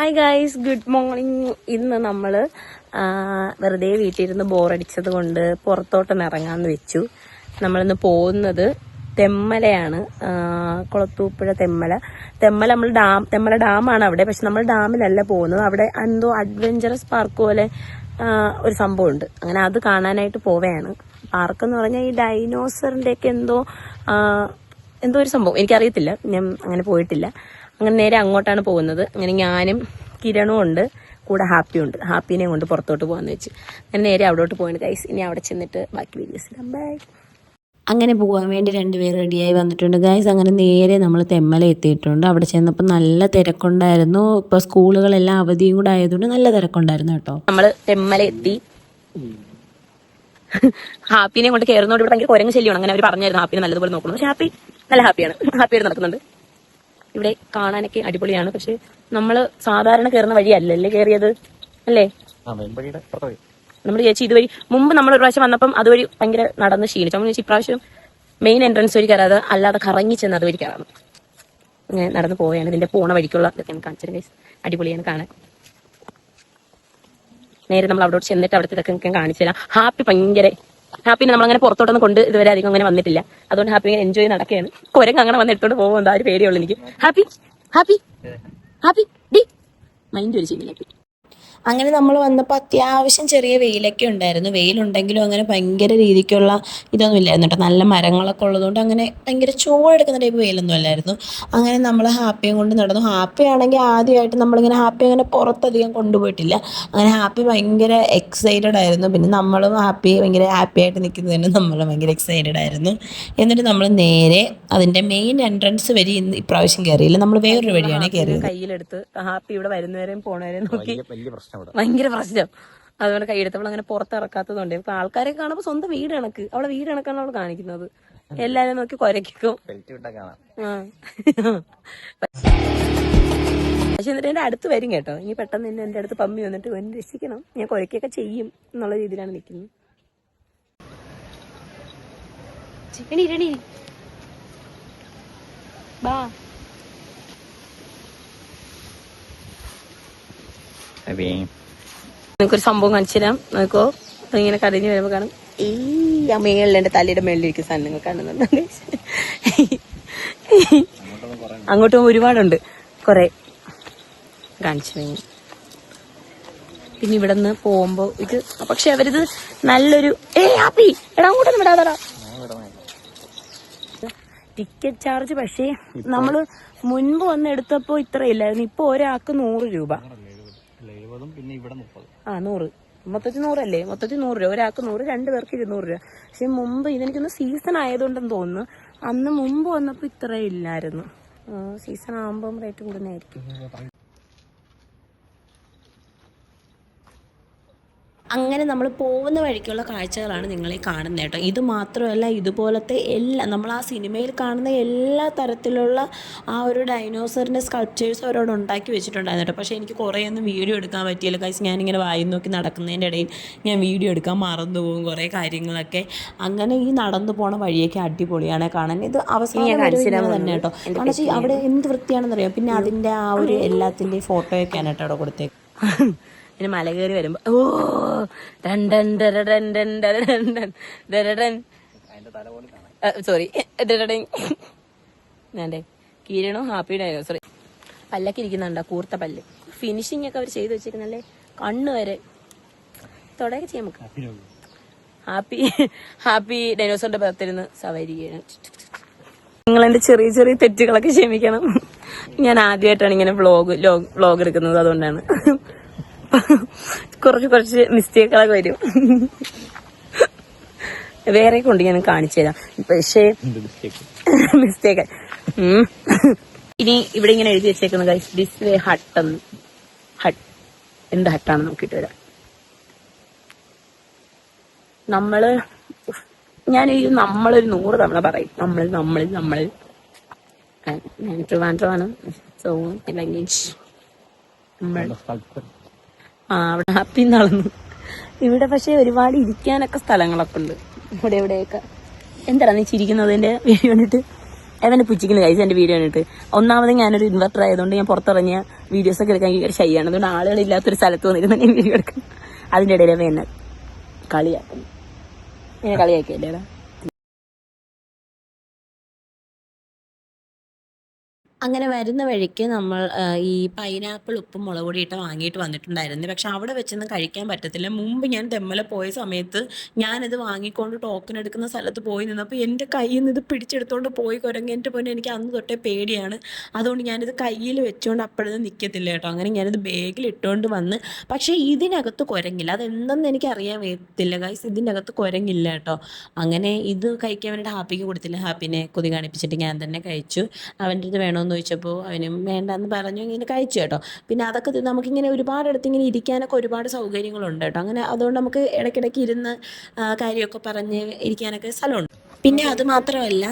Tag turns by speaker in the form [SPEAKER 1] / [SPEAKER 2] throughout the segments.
[SPEAKER 1] Hi guys, good morning. ഇന്ന് നമ്മൾ വെറുതെ വീട്ടിലിരുന്ന് ബോറടിച്ചത് കൊണ്ട് പുറത്തോട്ടൊന്ന് ഇറങ്ങാമെന്ന് വെച്ചു. നമ്മളിന്ന് പോകുന്നത് തെമ്മലയാണ്, കുളത്തൂപ്പുഴ തെമ്മല. നമ്മൾ തെമ്മല ഡാമാണ് അവിടെ. പക്ഷെ നമ്മൾ ഡാമിലല്ല പോകുന്നത്. അവിടെ എന്തോ അഡ്വഞ്ചറസ് പാർക്ക് പോലെ ഒരു സംഭവമുണ്ട്. അങ്ങനെ അത് കാണാനായിട്ട് പോവുകയാണ്. പാർക്കെന്ന് പറഞ്ഞാൽ ഈ ഡൈനോസറിൻ്റെ ഒക്കെ എന്തോ ഒരു സംഭവം, എനിക്കറിയത്തില്ല, ഞാൻ അങ്ങനെ പോയിട്ടില്ല. അങ്ങനെ നേരെ അങ്ങോട്ടാണ് പോകുന്നത്. അങ്ങനെ ഞാനും കിരണും ഉണ്ട്, കൂടെ ഹാപ്പിയുണ്ട്. ഹാപ്പിനെയും കൊണ്ട് പുറത്തോട്ട് പോകാമെന്ന് വെച്ച് അങ്ങനെ നേരെ അവിടോട്ട് പോയിട്ട് ഗൈസ്, ഇനി അവിടെ ചെന്നിട്ട് ബാക്കി വീഡിയോസ് ഇടാം. ബൈ. അങ്ങനെ പോകാൻ വേണ്ടി രണ്ടുപേർ റെഡിയായി വന്നിട്ടുണ്ട് ഗൈസ്. അങ്ങനെ നേരെ നമ്മൾ തെമ്മല എത്തിയിട്ടുണ്ട്. അവിടെ ചെന്നപ്പോൾ നല്ല തിരക്കുണ്ടായിരുന്നു. ഇപ്പോൾ സ്കൂളുകളെല്ലാം അവധിയും കൂടെ ആയതുകൊണ്ട് നല്ല തിരക്കുണ്ടായിരുന്നു കേട്ടോ. നമ്മൾ തെമ്മല എത്തി. ഹാപ്പിനെ കൊണ്ട് കയറുന്നോട് ഇവിടെ ഭയങ്കര കുരങ്ങ് ശല്യമാണ്. അങ്ങനെ അവർ പറഞ്ഞായിരുന്നു ഹാപ്പിനെ നല്ലതുപോലെ നോക്കണം. പക്ഷെ ഹാപ്പി നല്ല ഹാപ്പിയായിട്ട് നടക്കുന്നുണ്ട്. ഇവിടെ കാണാനൊക്കെ അടിപൊളിയാണ്. പക്ഷെ നമ്മള് സാധാരണ കയറുന്ന വഴിയല്ലല്ലേ കയറിയത്, അല്ലേ? നമ്മൾ ചേച്ചി ഇതുവഴി മുമ്പ് നമ്മൾ ഒരു പ്രാവശ്യം വന്നപ്പം അതുവഴി ഭയങ്കര നടന്ന് ക്ഷീണിച്ചു. നമ്മൾ ചേച്ചി ഇപ്രാവശ്യം മെയിൻ എൻട്രൻസ് വഴി കയറാതെ അല്ലാതെ കറങ്ങി ചെന്ന് അതുവഴി കയറണം. അങ്ങനെ നടന്ന് പോവുകയാണ്. ഇതിന്റെ പോണ വഴിക്കുള്ള ഇതൊക്കെ കാണിച്ചത് അടിപൊളിയാണ് കാണാൻ. നേരെ നമ്മൾ അവിടെ ചെന്നിട്ട് അവിടുത്തെ ഇതൊക്കെ കാണിച്ചു തരാം. ഹാപ്പിനെ നമ്മളങ്ങനെ പുറത്തോട്ടൊന്നും കൊണ്ട് ഇതുവരെ അധികം അങ്ങനെ വന്നിട്ടില്ല. അതുകൊണ്ട് ഹാപ്പി ഇങ്ങനെ എൻജോയ് നടക്കുകയാണ്. കുരങ്ങ് അങ്ങനെ വന്ന് എടുത്തോണ്ട് പോകുമ്പോൾ ആ ഒരു പേടിയുള്ളൂ എനിക്ക്. ഹാപ്പി ഡി മൈൻഡ് ഒരു ചെയ്യുന്നില്ല. അങ്ങനെ നമ്മൾ വന്നപ്പോൾ അത്യാവശ്യം ചെറിയ വെയിലൊക്കെ ഉണ്ടായിരുന്നു. വെയിലുണ്ടെങ്കിലും അങ്ങനെ ഭയങ്കര രീതിക്കുള്ള ഇതൊന്നും ഇല്ലായിരുന്നു കേട്ടോ. നല്ല മരങ്ങളൊക്കെ ഉള്ളതുകൊണ്ട് അങ്ങനെ ഭയങ്കര ചൂടെടുക്കുന്ന ടൈപ്പ് വെയിലൊന്നും അല്ലായിരുന്നു. അങ്ങനെ നമ്മൾ ഹാപ്പിയും കൊണ്ട് നടന്നു. ഹാപ്പി ആണെങ്കിൽ ആദ്യമായിട്ട് നമ്മളിങ്ങനെ ഹാപ്പി അങ്ങനെ പുറത്തധികം കൊണ്ടുപോയിട്ടില്ല. അങ്ങനെ ഹാപ്പി ഭയങ്കര എക്സൈറ്റഡ് ആയിരുന്നു. പിന്നെ നമ്മളും ഭയങ്കര ഹാപ്പി ആയിട്ട് നിൽക്കുന്നതിന് നമ്മൾ ഭയങ്കര എക്സൈറ്റഡ് ആയിരുന്നു. എന്നിട്ട് നമ്മൾ നേരെ അതിൻ്റെ മെയിൻ എൻട്രൻസ് വരെ ഇപ്രാവശ്യം കയറിയില്ല. നമ്മൾ വേറൊരു വഴിയാണ് കയറിയത്. കയ്യിലെടുത്ത് ഹാപ്പി ഇവിടെ വരുന്നവരെയും പോണവരെയും നോക്കി ഭയങ്കര പ്രശ്നം. അതുകൊണ്ട് കൈയെടുത്തവൾ അങ്ങനെ പുറത്തിറക്കാത്തതുകൊണ്ട് ഇപ്പൊ ആൾക്കാരെ കാണുമ്പോ സ്വന്തം വീട് കണക്ക്, അവളെ വീട് കണക്കാണ് അവൾ കാണിക്കുന്നത്. എല്ലാരും നോക്കി കുരയ്ക്കും. പക്ഷെ എന്നിട്ട് എന്റെ അടുത്ത് വരും കേട്ടോ. ഇനി പെട്ടെന്ന് തന്നെ എന്റെ അടുത്ത് പമ്മി വന്നിട്ട് എന്നെ രക്ഷിക്കണം, ഞാൻ കുരയ്ക്കൊക്കെ ചെയ്യും എന്നുള്ള രീതിയിലാണ് നിൽക്കുന്നത്. ബാ, നിങ്ങൾക്കൊരു സംഭവം കാണിച്ചു തരാം. നോക്കോ, ഇങ്ങനെ കടഞ്ഞു വരുമ്പോ കാണും ഈ മേളിൽ എന്റെ തലയുടെ മേളിലിരിക്കുന്ന സാധനം നിങ്ങൾ കാണുന്നുണ്ട്. അങ്ങോട്ടും ഒരുപാടുണ്ട്, കൊറേ കാണിച്ചു. പിന്നെ ഇവിടെ നിന്ന് പോകുമ്പോ ഇത് പക്ഷെ അവരിത് നല്ലൊരു ഹാപ്പി എടാ അങ്ങോട്ടൊന്നും വിടാതാ ടിക്കറ്റ് ചാർജ്. പക്ഷേ നമ്മള് മുൻപ് വന്ന് എടുത്തപ്പോ ഇത്രയില്ലായിരുന്നു. ഇപ്പൊ ഒരാൾക്ക് 100 രൂപ. 100 മൊത്തത്തിൽ 100 അല്ലേ? മൊത്തത്തിൽ 100 രൂപ. ഒരാൾക്ക് 100, 2 പേർക്ക് 200 രൂപ. പക്ഷെ മുമ്പ് ഇതെനിക്കൊന്ന് സീസൺ ആയതുകൊണ്ടെന്ന് തോന്നുന്നു. അന്ന് മുമ്പ് വന്നപ്പോ ഇത്ര ഇല്ലായിരുന്നു. സീസൺ ആകുമ്പം റേറ്റ് കൂടുന്നതായിരിക്കും. അങ്ങനെ നമ്മൾ പോകുന്ന വഴിക്കുള്ള കാഴ്ചകളാണ് നിങ്ങളീ കാണുന്നത് കേട്ടോ. ഇത് മാത്രമല്ല, ഇതുപോലത്തെ നമ്മൾ ആ സിനിമയിൽ കാണുന്ന എല്ലാ തരത്തിലുള്ള ആ ഒരു ഡൈനോസറിൻ്റെ സ്കൾപ്ചേഴ്സ് അവരോട് ഉണ്ടാക്കി വെച്ചിട്ടുണ്ടായിരുന്നു കേട്ടോ. പക്ഷേ എനിക്ക് കുറേയൊന്നും വീഡിയോ എടുക്കാൻ പറ്റിയില്ല ഗൈസ്. ഞാനിങ്ങനെ വായി നോക്കി നടക്കുന്നതിൻ്റെ ഇടയിൽ ഞാൻ വീഡിയോ എടുക്കാൻ മറന്നു പോകും കുറേ കാര്യങ്ങളൊക്കെ. അങ്ങനെ ഈ നടന്നു പോണ വഴിയൊക്കെ അടിപൊളിയാണ് കാണാൻ. ഇത് അവസാനം തന്നെ കേട്ടോ. കാരണം അവിടെ എന്ത് വൃത്തിയാണെന്നറിയാം. പിന്നെ അതിൻ്റെ ആ ഒരു എല്ലാത്തിൻ്റെയും ഫോട്ടോയൊക്കെയാണ് കേട്ടോ അവിടെ കൊടുത്തേക്ക്. പിന്നെ മല കയറി വരുമ്പോ സോറി ഞാൻ്റെ കിരണോ ഹാപ്പിയുടെ സോറി പല്ലൊക്കെ ഇരിക്കുന്നുണ്ടോ, കൂർത്ത പല്ല്. ഫിനിഷിംഗ് ഒക്കെ അവർ ചെയ്ത് വെച്ചിരിക്കുന്നല്ലേ, കണ്ണ് വരെ തൊടയൊക്കെ ചെയ്യാൻ നമുക്ക്. ഹാപ്പി ഡൈനോസറിന്റെ പുറത്തിരുന്ന് സവാരി ചെയ്യണം. നിങ്ങളെന്റെ ചെറിയ ചെറിയ തെറ്റുകളൊക്കെ ക്ഷമിക്കണം. ഞാൻ ആദ്യമായിട്ടാണ് ഇങ്ങനെ വ്ളോഗ് എടുക്കുന്നത്. അതുകൊണ്ടാണ് കുറച്ച് മിസ്റ്റേക്കുകളൊക്കെ വരും. വേറെ കൊണ്ട് ഞാൻ കാണിച്ചു തരാം. പക്ഷേ മിസ്റ്റേക്ക് ഇനി ഇവിടെ ഇങ്ങനെ എഴുതി വെച്ചേക്കുന്നത് ഗൈസ്, ദിസ് വേ ഹട്ട്. എന്ത് ഹട്ടാണ് നോക്കിയിട്ട് വരാം. നമ്മളൊരു 100 തവണ പറയും നമ്മൾ ട്രിവാൻഡ്രമാണ്. സോ ലാംഗ്വേജ് അവിടെ ഹാപ്പി നടന്നു. ഇവിടെ പക്ഷെ ഒരുപാട് ഇരിക്കാനൊക്കെ സ്ഥലങ്ങളൊക്കെ ഉണ്ട്. ഇവിടെയൊക്കെ എന്താണ് നീ ചിരിക്കുന്നത്? എന്റെ വീഡിയോ കണ്ടിട്ട് അവനെ പുച്ഛിക്കുന്നു കഴിച്ച് എന്റെ വീഡിയോ കണ്ടിട്ട്. ഒന്നാമത് ഞാനൊരു ഇൻവെർട്ടർ ആയതുകൊണ്ട് ഞാൻ പുറത്തിറങ്ങിയ വീഡിയോസ് ഒക്കെ എടുക്കാൻ ഭയങ്കര ഷൈയാണ്. അതുകൊണ്ട് ആളുകളില്ലാത്തൊരു സ്ഥലത്ത് വന്നിരുന്ന ഞാൻ വീഡിയോ എടുക്കും. അതിൻ്റെ ഇടയിൽ എന്നെ കളിയാക്കും. എന്നെ കളിയാക്കിയല്ലേടാ. അങ്ങനെ വരുന്ന വഴിക്ക് നമ്മൾ ഈ പൈനാപ്പിൾ ഉപ്പും മുളക് പൊടിയിട്ട് വാങ്ങിയിട്ട് വന്നിട്ടുണ്ടായിരുന്നു. പക്ഷെ അവിടെ വെച്ചൊന്നും കഴിക്കാൻ പറ്റത്തില്ല. മുമ്പ് ഞാൻ തെമ്മല പോയ സമയത്ത് ഞാനിത് വാങ്ങിക്കൊണ്ട് ടോക്കൺ എടുക്കുന്ന സ്ഥലത്ത് പോയി നിന്നപ്പോൾ എൻ്റെ കയ്യിൽ നിന്ന് ഇത് പിടിച്ചെടുത്തുകൊണ്ട് പോയി കുരങ്ങ്. എൻ്റെ പൊന്നെ, എനിക്ക് അന്ന് തൊട്ടേ പേടിയാണ്. അതുകൊണ്ട് ഞാനിത് കയ്യിൽ വെച്ചുകൊണ്ട് അപ്പോഴൊന്നും നിൽക്കത്തില്ല കേട്ടോ. അങ്ങനെ ഞാനിത് ബാഗിൽ ഇട്ടുകൊണ്ട് വന്ന്. പക്ഷേ ഇതിനകത്ത് കുരങ്ങില്ല. അതെന്തെന്ന് എനിക്ക് അറിയാൻ വയ്യത്തില്ല ഗൈസ്, ഇതിൻ്റെ അകത്ത് കുരങ്ങില്ല കേട്ടോ. അങ്ങനെ ഇത് കഴിക്കാൻ വേണ്ടിയിട്ട് ഹാപ്പിക്ക് കൊടുത്തില്ല. ഹാപ്പിനെ കൊതി കാണിപ്പിച്ചിട്ട് ഞാൻ തന്നെ കഴിച്ചു. അവൻ്റെ ഇത് വേണമെന്ന് ചോദിച്ചപ്പോൾ അവനും വേണ്ടെന്ന് പറഞ്ഞു. ഇങ്ങനെ കഴിച്ചു കേട്ടോ. പിന്നെ അതൊക്കെ നമുക്കിങ്ങനെ ഒരുപാടിടത്ത് ഇങ്ങനെ ഇരിക്കാനൊക്കെ ഒരുപാട് സൗകര്യങ്ങളുണ്ട് കേട്ടോ. അങ്ങനെ അതുകൊണ്ട് നമുക്ക് ഇടയ്ക്കിടയ്ക്ക് ഇരുന്ന് കാര്യമൊക്കെ പറഞ്ഞ് ഇരിക്കാനൊക്കെ സ്ഥലമുണ്ട്. പിന്നെ അത് മാത്രമല്ല,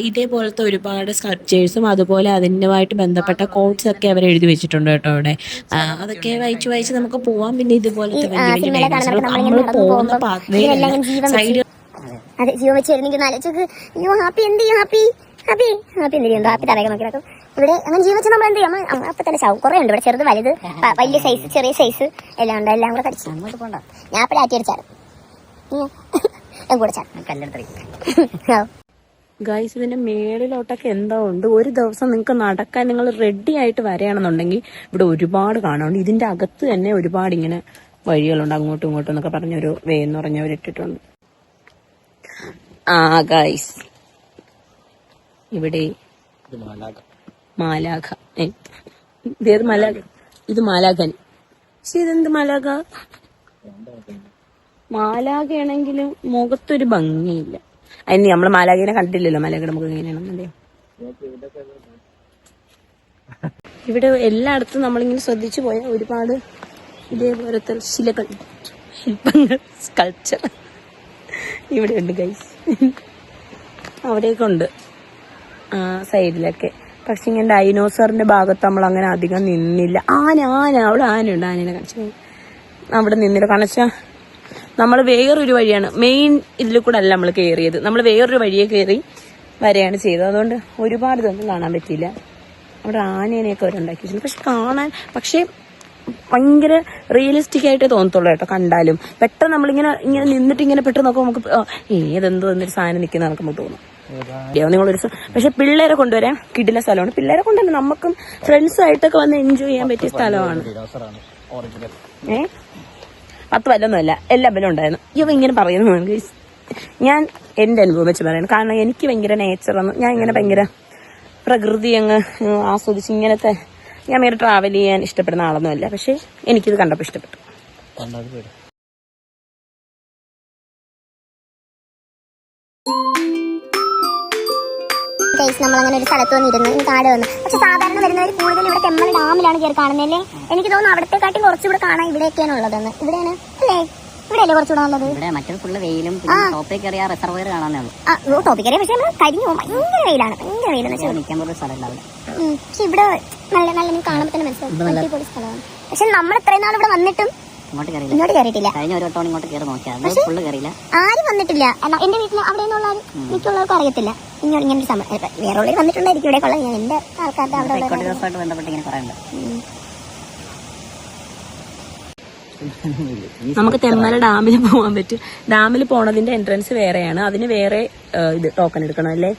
[SPEAKER 1] ഇതേപോലത്തെ ഒരുപാട് സ്കൾപ്ചേഴ്സും അതുപോലെ അതിനുമായിട്ട് ബന്ധപ്പെട്ട കോട്ട്സ് ഒക്കെ അവർ എഴുതി വെച്ചിട്ടുണ്ട് കേട്ടോ അവിടെ. അതൊക്കെ വായിച്ച് നമുക്ക് പോവാം. പിന്നെ ഇതുപോലത്തെ വലിയ വലിയ ഡൈനോസർ നമ്മൾ പോകുന്ന പാത്വേ സൈഡ്
[SPEAKER 2] അതെ ജീവൻ വെച്ചായിരുന്നെങ്കിൽ നാലോചക്ക്. അയ്യോ ഹാപ്പി എന്ത് ചെയ്യും? ഹാപ്പി ഹാപ്പി ഹാപ്പി എന്ത് ചെയ്യുന്നുണ്ടോ? ഹാപ്പി തറയൊക്കെ നോക്കി നടക്കും. ഇവിടെ അങ്ങനെ ജീവൻ വെച്ച് നമ്മൾ എന്ത് ചെയ്യും? അപ്പൊ തന്നെ ചാവും. കുറെ ഉണ്ട് ഇവിടെ, ചെറുത് വലുത് വലിയ സൈസ് ചെറിയ സൈസ് എല്ലാം ഉണ്ട്. എല്ലാം കൂടെ കടിച്ചു അങ്ങോട്ട് പോകണ്ട. ഞാൻ അപ്പോൾ ആറ്റി അടിച്ചാലും കൂടെ ചാടും.
[SPEAKER 1] ഗൈസ്, ഇതിന്റെ മേളിലോട്ടൊക്കെ എന്തോ ഉണ്ട്. ഒരു ദിവസം നിങ്ങൾക്ക് നടക്കാൻ നിങ്ങൾ റെഡി ആയിട്ട് വരികയാണെന്നുണ്ടെങ്കിൽ ഇവിടെ ഒരുപാട് കാണാറുണ്ട്. ഇതിന്റെ അകത്ത് തന്നെ ഒരുപാട് ഇങ്ങനെ വഴികളുണ്ട്, അങ്ങോട്ടും ഇങ്ങോട്ടും എന്നൊക്കെ പറഞ്ഞൊരു വേ എന്ന് പറഞ്ഞവരിട്ടിട്ടുണ്ട്. ഗൈസ്, ഇവിടെ മാലാഖ. ഇതേത് മാലാഖ? ഇത് മാലാഖൻ. പക്ഷെ ഇതെന്ത് മാലാഖ? മാലാഖയാണെങ്കിലും മുഖത്തൊരു ഭംഗിയില്ല. അതിന് നമ്മള് മാലാഖിനെ കണ്ടിട്ടില്ലല്ലോ. മാലാഖയുടെ മുഖം എങ്ങനെയാണെന്നല്ലേ. ഇവിടെ എല്ലായിടത്തും നമ്മളിങ്ങനെ ശ്രദ്ധിച്ചു പോയ ഒരുപാട് ഇതേപോലത്തെ ശില്പങ്ങൾ, സ്കൾപ്ചർ ഇവിടെ ഉണ്ട് ഗൈസ്. അവിടെയൊക്കെ ഉണ്ട് സൈഡിലൊക്കെ. പക്ഷെ ഇങ്ങനെ ഡൈനോസറിന്റെ ഭാഗത്ത് നമ്മൾ അങ്ങനെ അധികം നിന്നില്ല. അവിടെ ആനയുണ്ട്. ആനേനെ കാണിച്ചു അവിടെ നിന്നില്ല. കാരണം നമ്മൾ വേറൊരു വഴിയാണ്, മെയിൻ ഇതിൽ കൂടെ അല്ല നമ്മൾ കയറിയത്. നമ്മൾ വേറൊരു വഴിയെ കയറി വരെയാണ് ചെയ്തത്. അതുകൊണ്ട് ഒരുപാട് ഇതൊന്നും കാണാൻ പറ്റിയില്ല. അവിടെ ആനേനെയൊക്കെ അവരുണ്ടാക്കി വെച്ചിട്ടുണ്ട്. പക്ഷെ കാണാൻ ഭയങ്കര റിയലിസ്റ്റിക് ആയിട്ടേ തോന്നത്തുള്ളൂ കേട്ടോ. കണ്ടാലും പെട്ടെന്ന് നമ്മളിങ്ങനെ നിന്നിട്ട് ഇങ്ങനെ പെട്ടെന്ന് നോക്കുമ്പോൾ നമുക്ക് ഏതെന്തോ എന്നൊരു സാധനം നിൽക്കുന്ന നമുക്ക് തോന്നും. നിങ്ങളൊരു പക്ഷെ പിള്ളേരെ കൊണ്ടുവരാൻ കിടില സ്ഥലമാണ്. പിള്ളേരെ കൊണ്ടല്ല, നമുക്കും ഫ്രണ്ട്സും ആയിട്ടൊക്കെ വന്ന് എൻജോയ് ചെയ്യാൻ പറ്റിയ സ്ഥലമാണ്. 10 വല്ലൊന്നുമല്ല, എല്ലാ ബലം ഉണ്ടായിരുന്നു. ഇവ ഇങ്ങനെ പറയുന്നു. ഞാൻ എന്റെ അനുഭവം വെച്ച് പറയുന്നു. കാരണം എനിക്ക് ഭയങ്കര നേച്ചറാണ്. ഞാൻ ഇങ്ങനെ ഭയങ്കര പ്രകൃതി അങ്ങ് ആസ്വദിച്ച് ഇങ്ങനത്തെ, ഞാൻ വേറെ ട്രാവൽ ചെയ്യാൻ ഇഷ്ടപ്പെടുന്ന ആളൊന്നുമല്ല. പക്ഷെ എനിക്കിത് കണ്ടപ്പോൾ ഇഷ്ടപ്പെട്ടു.
[SPEAKER 2] നമ്മളങ്ങനെ ഒരു സ്ഥലത്ത് വന്നിരുന്നു, കാട് വന്നു. പക്ഷെ സാധാരണ വരുന്നവർ കൂടുതൽ ഇവിടെ തെമ്മല ഡാമിലാണ് കയറി കാണുന്നല്ലേ. എനിക്ക് തോന്നുന്നു അവിടത്തെക്കാട്ടി കുറച്ചുകൂടെ കാണാൻ ഇവിടെയൊക്കെയാണ് ഉള്ളതെന്ന്. ഇവിടെയാണ് അല്ലേ? ഇവിടെയല്ലേ കുറച്ചുകൂടെ ഉള്ളത്? ഇവിടെ മറ്റൊരു ഫുള്ള് വെയിലും ടോപ്പിൽ കയറിയ റിസർവയർ കാണാനേ ഉള്ളൂ. ടോപ്പിൽ കയറിയ പക്ഷെ നമ്മൾ കരിഞ്ഞു പോകും. ഭയങ്കര വെയിലാണ്, ഭയങ്കര വെയിലെന്ന് വെച്ചാൽ നിൽക്കാൻ പോലും സ്ഥലമില്ല. പക്ഷെ ഇവിടെ നല്ല നല്ല എനിക്ക് കാണുമ്പോൾ തന്നെ മനസ്സിലാവും പൊടി സ്ഥലമാണ്. പക്ഷെ നമ്മൾ ഇത്രയും നാൾ ഇവിടെ വന്നിട്ടും ഇങ്ങോട്ട് കയറിയിട്ടില്ല. കഴിഞ്ഞ ഒരു വട്ടം ഇങ്ങോട്ട് കയറി നോക്കിയാൽ ആരും വന്നിട്ടില്ല. എന്റെ വീട്ടിൽ അവിടെ നിന്നുള്ള മിക്കുള്ളവർക്ക് അറിയത്തില്ല ഇങ്ങനെ ഒരു സമയം. വേറെ ഉള്ളിൽ വന്നിട്ടുണ്ടായിരിക്കും ഇവിടെ കൊള്ളാം. ഞാൻ എന്റെ ആൾക്കാരുടെ അവിടെ ബന്ധപ്പെട്ട് ഇങ്ങനെ പറയുന്നുണ്ട്.
[SPEAKER 1] നമുക്ക് തെമ്മല ഡാമിൽ പോകാൻ പറ്റും. ഡാമിൽ പോണതിന്റെ എൻട്രൻസ് വേറെയാണ്. അതിന് വേറെ ഇത് ടോക്കൺ എടുക്കണം അല്ലേ?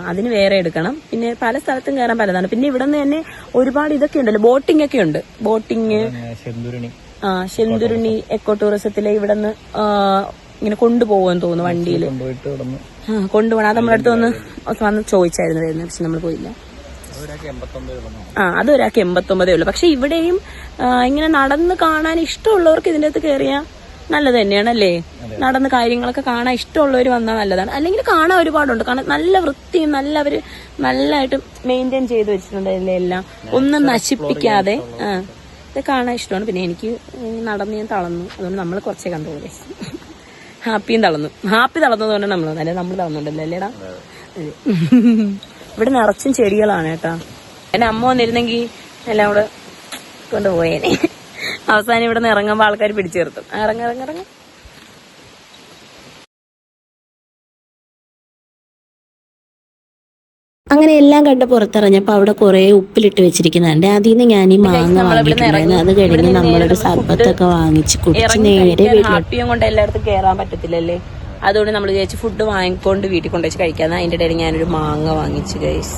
[SPEAKER 1] അതിന് വേറെ എടുക്കണം. പിന്നെ പല സ്ഥലത്തും കയറാൻ പലതാണ്. പിന്നെ ഇവിടെ നിന്ന് തന്നെ ഒരുപാട് ഇതൊക്കെ ഉണ്ടല്ലോ, ബോട്ടിംഗ് ഒക്കെ ഉണ്ട്. ബോട്ടിങ് ശെന്തുരുണി എക്കോ ടൂറിസത്തിലെ ഇവിടെ നിന്ന് ഇങ്ങനെ കൊണ്ടുപോകുമെന്ന് തോന്നുന്നു വണ്ടിയിൽ കൊണ്ടുപോകണം. അത് നമ്മുടെ അടുത്ത് വന്ന് ചോദിച്ചായിരുന്നു. പക്ഷെ നമ്മൾ പോയില്ല. അത് ഒരാൾക്ക് 89 ഉള്ളു. പക്ഷെ ഇവിടെയും ഇങ്ങനെ നടന്ന് കാണാൻ ഇഷ്ടമുള്ളവർക്ക് ഇതിൻ്റെ അകത്ത് കയറിയാൽ നല്ലത് തന്നെയാണല്ലേ. നടന്ന് കാര്യങ്ങളൊക്കെ കാണാൻ ഇഷ്ടമുള്ളവർ വന്നാൽ നല്ലതാണ്. അല്ലെങ്കിൽ കാണാൻ ഒരുപാടുണ്ട്. കാരണം നല്ല വൃത്തിയും അവര് നല്ലതായിട്ട് മെയിൻറ്റെയിൻ ചെയ്ത് വെച്ചിട്ടുണ്ട് എല്ലാം, ഒന്നും നശിപ്പിക്കാതെ. ഇത് കാണാൻ ഇഷ്ടമാണ്. പിന്നെ എനിക്ക് നടന്ന് ഞാൻ തളർന്നു. അതുകൊണ്ട് നമ്മൾ കുറച്ചേ കണ്ടുപോലെ. ഹാപ്പി തളർന്നതുകൊണ്ട് നമ്മൾ തളർന്നുണ്ടല്ലോ അല്ലേടാ. ഇവിടെ നിറച്ചും ചെടികളാണ് കേട്ടോ. എന്റെ അമ്മ വന്നിരുന്നെങ്കിൽ എല്ലാം കൂടെ കൊണ്ടുപോയേനെ. അവസാനം ഇവിടെ നിന്ന് ഇറങ്ങുമ്പോൾ ആൾക്കാർ പിടിച്ചു നിർത്തും. ഇറങ്ങ.
[SPEAKER 3] അങ്ങനെ എല്ലാം കണ്ട് പുറത്തിറങ്ങിയപ്പോൾ അവിടെ കുറേ ഉപ്പിലിട്ട് വെച്ചിരിക്കുന്നുണ്ട്. അതിൽ നിന്ന് ഞാൻ ഈ മാങ്ങ വാങ്ങിയിട്ടുണ്ടായിരുന്നു. അത് കഴിഞ്ഞ് നമ്മളൊരു സർബത്തൊക്കെ വാങ്ങിച്ച് കുടിച്ച് നേരെ
[SPEAKER 1] ഹാപ്പിയും കൊണ്ട് എല്ലായിടത്തും കയറാൻ പറ്റത്തില്ലല്ലേ. അതുകൊണ്ട് നമ്മൾ വിചാരിച്ചു ഫുഡ് വാങ്ങിക്കൊണ്ട് വീട്ടിൽ കൊണ്ടുവച്ച് കഴിക്കാന്ന്. അതിൻ്റെ ഇടയിൽ ഞാനൊരു മാങ്ങ വാങ്ങിച്ചു ഗൈസ്.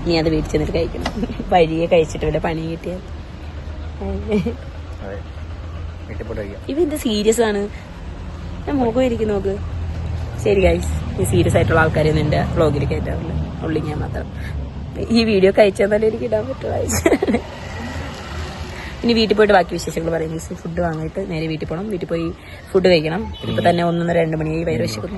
[SPEAKER 1] ഇനി അത് വീട്ടിൽ ചെന്നിട്ട് കഴിക്കണം. വഴിയെ കഴിച്ചിട്ട് വല്ല പണി കിട്ടിയത്. ഇവന്ത് സീരിയസ് ആണ്. ഞാൻ മുഖം ഇരിക്കും നോക്ക്. ശരി ഗൈസ്, ഈ സീരിയസ് ആയിട്ടുള്ള ആൾക്കാരൊന്നും എൻ്റെ വ്ളോഗിൽ കയറ്റാറില്ല. ഉള്ളി ഞാൻ മാത്രം. ഈ വീഡിയോ കഴിച്ചാൽ എനിക്ക് ഇടാൻ പറ്റുമോ? ഇനി വീട്ടിൽ പോയിട്ട് ബാക്കി വിശേഷങ്ങൾ പറയും. ഫുഡ് വാങ്ങിയിട്ട് നേരെ വീട്ടിൽ പോകണം. വീട്ടിൽ പോയി ഫുഡ് കഴിക്കണം. ഇപ്പൊ തന്നെ 1-2 മണിയായി. വയറ് വിശക്കുന്നു.